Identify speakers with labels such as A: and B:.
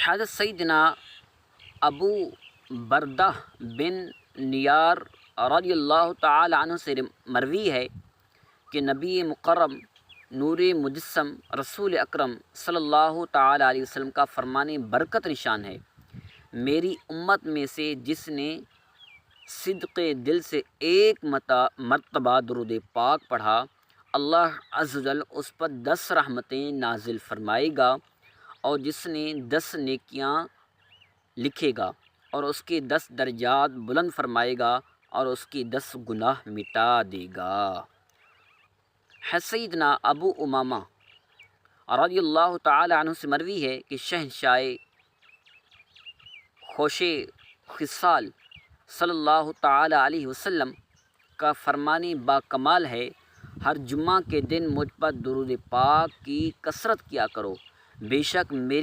A: حضرت سیدنا ابو بردہ بن نیار رضی اللہ تعالی عنہ سے مروی ہے کہ نبی مکرم نور مجسم رسول اکرم صلی اللہ تعالی علیہ وسلم کا فرمان برکت نشان ہے، میری امت میں سے جس نے صدق دل سے ایک مرتبہ درود پاک پڑھا، اللہ عز و جل اس پر 10 رحمتیں نازل فرمائے گا، اور جس نے 10 نیکیاں لکھے گا اور اس کے 10 درجات بلند فرمائے گا اور اس کی 10 گناہ مٹا دے گا۔ سیدنا ابو امامہ رضی اللہ تعالی عنہ سے مروی ہے کہ شہنشاہ خوش خصال صلی اللہ تعالی علیہ وسلم کا فرمان با کمال ہے، ہر جمعہ کے دن مجھ پر درود پاک کی کثرت کیا کرو، بے شک میری